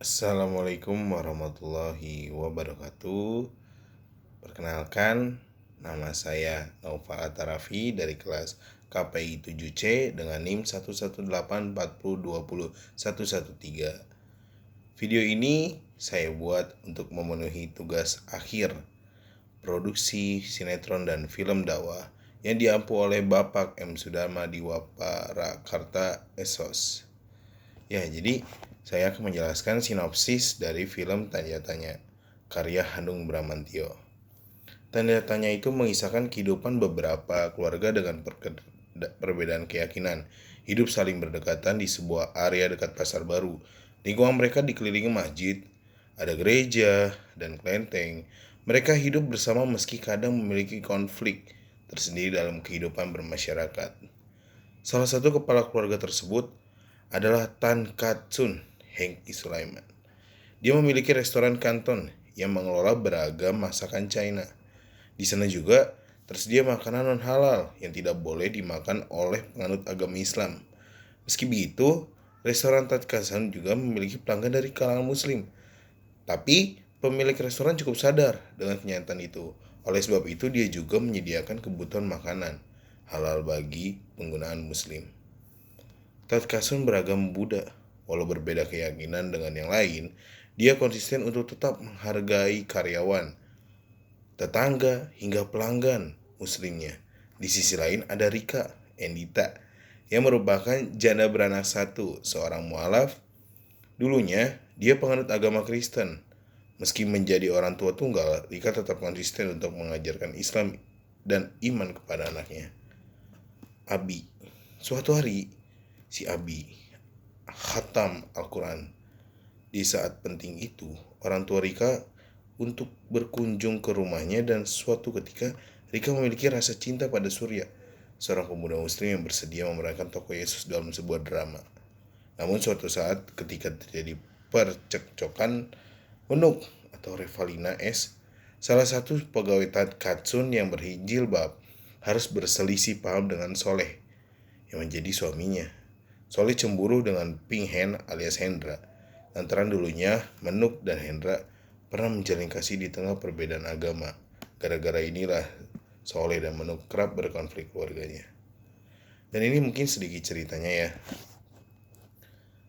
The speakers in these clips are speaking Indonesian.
Assalamualaikum warahmatullahi wabarakatuh. Perkenalkan, nama saya Naufal Atarafi dari kelas KPI 7C dengan NIM 11840201113. Video ini saya buat untuk memenuhi tugas akhir produksi sinetron dan film dakwah yang diampu oleh Bapak M. Sudarma di Waparakarta Esos. Ya, jadi saya akan menjelaskan sinopsis dari film Tanya Tanya, karya Hanung Bramantyo. Tanda Tanya itu mengisahkan kehidupan beberapa keluarga dengan perbedaan keyakinan, hidup saling berdekatan di sebuah area dekat pasar baru. Lingkungan mereka dikelilingi masjid, ada gereja, dan kelenteng. Mereka hidup bersama meski kadang memiliki konflik tersendiri dalam kehidupan bermasyarakat. Salah satu kepala keluarga tersebut adalah Tan Katsun Hengki Sulaiman. Dia memiliki restoran kanton yang mengelola beragam masakan China. Di sana juga tersedia makanan non halal yang tidak boleh dimakan oleh penganut agama Islam. Meski begitu, restoran Tan Katsun juga memiliki pelanggan dari kalangan Muslim. Tapi pemilik restoran cukup sadar dengan kenyataan itu. Oleh sebab itu, dia juga menyediakan kebutuhan makanan halal bagi penggunaan Muslim. Tat Kasun beragam Buddha. Walau berbeda keyakinan dengan yang lain, dia konsisten untuk tetap menghargai karyawan, tetangga, hingga pelanggan muslimnya. Di sisi lain ada Rika Endita yang merupakan janda beranak satu, seorang mualaf. Dulunya dia penganut agama Kristen. Meski menjadi orang tua tunggal, Rika tetap konsisten untuk mengajarkan Islam dan iman kepada anaknya. Abi. Suatu hari, si Abi khatam Al-Quran. Di saat penting itu, orang tua Rika untuk berkunjung ke rumahnya dan suatu ketika Rika memiliki rasa cinta pada Surya, seorang pemuda muslim yang bersedia memerankan tokoh Yesus dalam sebuah drama. Namun suatu saat ketika terjadi percekcokan Menuk atau Revalina S, salah satu pegawai Katsun yang berjilbab harus berselisih paham dengan Soleh yang menjadi suaminya. Soleh cemburu dengan Ping Hen alias Hendra, lantaran dulunya Menuk dan Hendra pernah menjalin kasih di tengah perbedaan agama. Gara-gara inilah Soleh dan Menuk kerap berkonflik keluarganya. Dan ini mungkin sedikit ceritanya ya.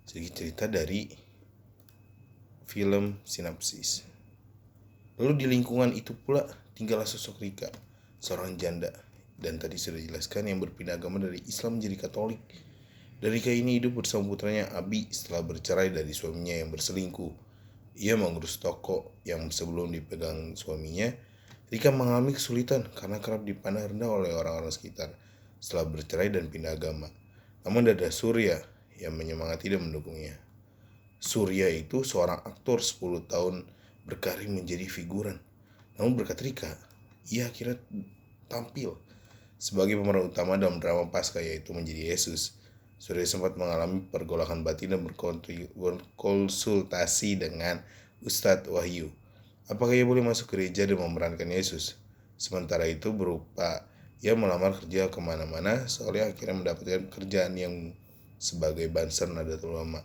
Sedikit cerita dari film sinopsis. Lalu di lingkungan itu pula tinggallah sosok Rika, seorang janda, dan tadi sudah dijelaskan yang berpindah agama dari Islam menjadi Katolik. Dan Rika ini hidup bersama putranya Abi setelah bercerai dari suaminya yang berselingkuh. Ia mengurus toko yang sebelum dipegang suaminya. Rika mengalami kesulitan karena kerap dipandang rendah oleh orang-orang sekitar setelah bercerai dan pindah agama. Namun ada Surya yang menyemangati dan mendukungnya. Surya itu seorang aktor 10 tahun berkarir menjadi figuran. Namun berkat Rika, ia akhirnya tampil sebagai pemeran utama dalam drama Pasca, yaitu menjadi Yesus. Surya sempat mengalami pergolakan batin dan berkonsultasi dengan Ustadz Wahyu. Apakah ia boleh masuk gereja dan memerankan Yesus? Sementara itu berupa ia melamar kerja kemana-mana, Soleh akhirnya mendapatkan kerjaan yang sebagai banser Nahdlatul Ulama.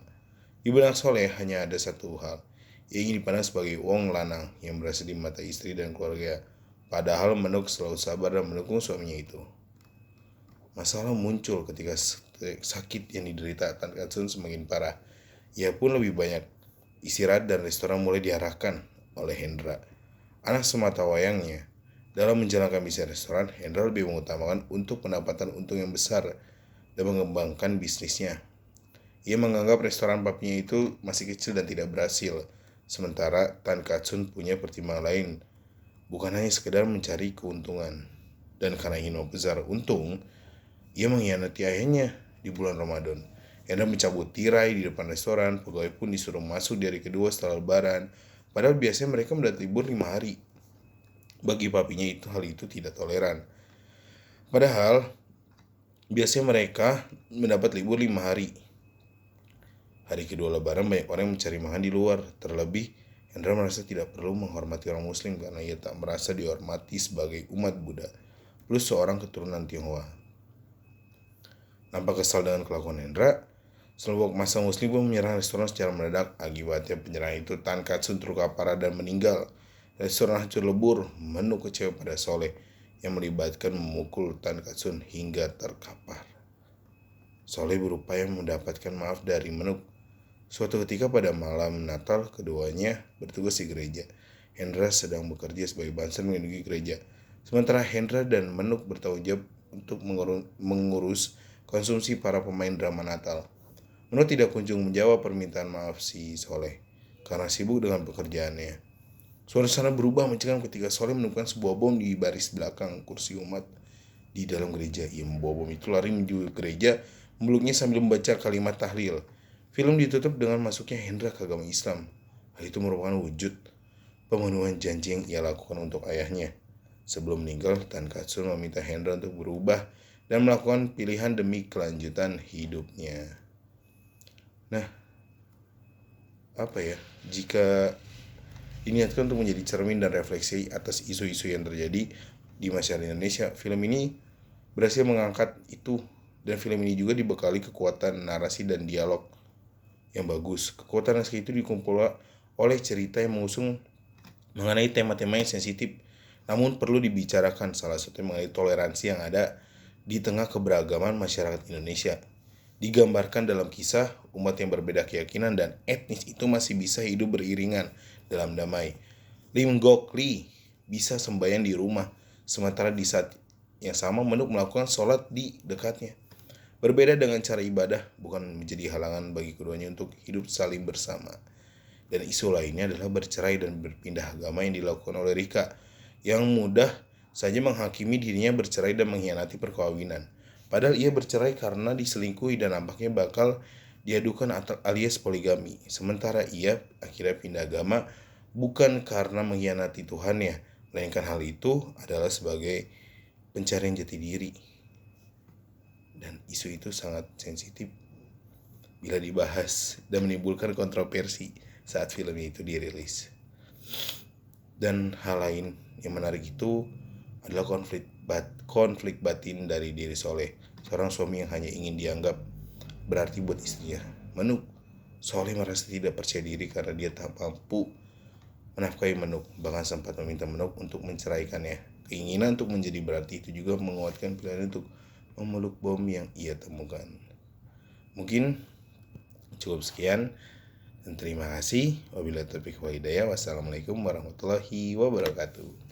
Di benak Soleh hanya ada satu hal. Ia ingin dipandang sebagai wong lanang yang berhasil di mata istri dan keluarga. Padahal Menuk selalu sabar dan mendukung suaminya itu. Masalah muncul ketika sakit yang diderita Tan Katsun semakin parah. Ia pun lebih banyak istirahat dan restoran mulai diarahkan oleh Hendra, anak semata wayangnya. Dalam menjalankan bisnis restoran, Hendra lebih mengutamakan untuk pendapatan untung yang besar dan mengembangkan bisnisnya. Ia menganggap restoran papinya itu masih kecil dan tidak berhasil. Sementara Tan Katsun punya pertimbangan lain, bukan hanya sekedar mencari keuntungan. Dan karena ingin membesar untung, ia mengkhianati ayahnya di bulan Ramadan. Hendra mencabut tirai di depan restoran, pegawai pun disuruh masuk di hari kedua setelah lebaran. Padahal biasanya mereka mendapat libur 5 hari. Bagi papinya hal itu tidak toleran. Padahal biasanya mereka mendapat libur 5 hari. Hari kedua lebaran banyak orang yang mencari makan di luar. Terlebih, Hendra merasa tidak perlu menghormati orang muslim karena ia tak merasa dihormati sebagai umat Buddha, plus seorang keturunan Tionghoa. Nampak kesal dengan kelakuan Hendra, Sekelompok massa muslim pun menyerang restoran secara mendadak. Akibatnya penyerangan itu Tankatsu terluka parah dan meninggal. Restoran hancur lebur. Menuk kecewa pada Soleh yang melibatkan memukul Tankatsu hingga terkapar. Soleh berupaya mendapatkan maaf dari Menuk. Suatu ketika pada malam Natal, keduanya bertugas di gereja. Hendra sedang bekerja sebagai banser melindungi gereja. Sementara Hendra dan Menuk bertanggung jawab untuk mengurus konsumsi para pemain drama Natal. Menuk tidak kunjung menjawab permintaan maaf si Soleh karena sibuk dengan pekerjaannya. Suasana berubah mencekam ketika Soleh menemukan sebuah bom di baris belakang kursi umat di dalam gereja. Ia membawa bom itu lari menuju gereja, memeluknya sambil membaca kalimat tahlil. Film ditutup dengan masuknya Hendra ke agama Islam. Hal itu merupakan wujud pemenuhan janji yang ia lakukan untuk ayahnya. Sebelum meninggal, Tankatsu meminta Hendra untuk berubah dan melakukan pilihan demi kelanjutan hidupnya. Nah, jika diniatkan untuk menjadi cermin dan refleksi atas isu-isu yang terjadi di masyarakat Indonesia, film ini berhasil mengangkat itu, dan film ini juga dibekali kekuatan narasi dan dialog yang bagus. Kekuatan naskah itu dikumpul oleh cerita yang mengusung mengenai tema-tema yang sensitif namun perlu dibicarakan, salah satunya mengenai toleransi yang ada di tengah keberagaman masyarakat Indonesia. Digambarkan dalam kisah, umat yang berbeda keyakinan dan etnis itu masih bisa hidup beriringan dalam damai. Lim Gok Lee bisa sembahyang di rumah, sementara di saat yang sama Menuk melakukan sholat di dekatnya. Berbeda dengan cara ibadah, bukan menjadi halangan bagi keduanya untuk hidup saling bersama. Dan isu lainnya adalah bercerai dan berpindah agama yang dilakukan oleh Rika, yang mudah saja menghakimi dirinya bercerai dan mengkhianati perkawinan. Padahal ia bercerai karena diselingkuhi dan nampaknya bakal diadukan alias poligami. Sementara ia akhirnya pindah agama bukan karena mengkhianati Tuhannya, melainkan hal itu adalah sebagai pencarian jati diri. Dan isu itu sangat sensitif bila dibahas dan menimbulkan kontroversi saat film itu dirilis. Dan hal lain yang menarik itu adalah konflik batin dari diri Soleh, seorang suami yang hanya ingin dianggap berarti buat istrinya. Menuk, Soleh merasa tidak percaya diri karena dia tak mampu menafkahi Menuk, bahkan sempat meminta Menuk untuk menceraikannya. Keinginan untuk menjadi berarti itu juga menguatkan pilihan untuk memeluk bom yang ia temukan. Mungkin cukup sekian dan terima kasih. Wabillahi taufiq wal hidayah. Wassalamualaikum warahmatullahi wabarakatuh.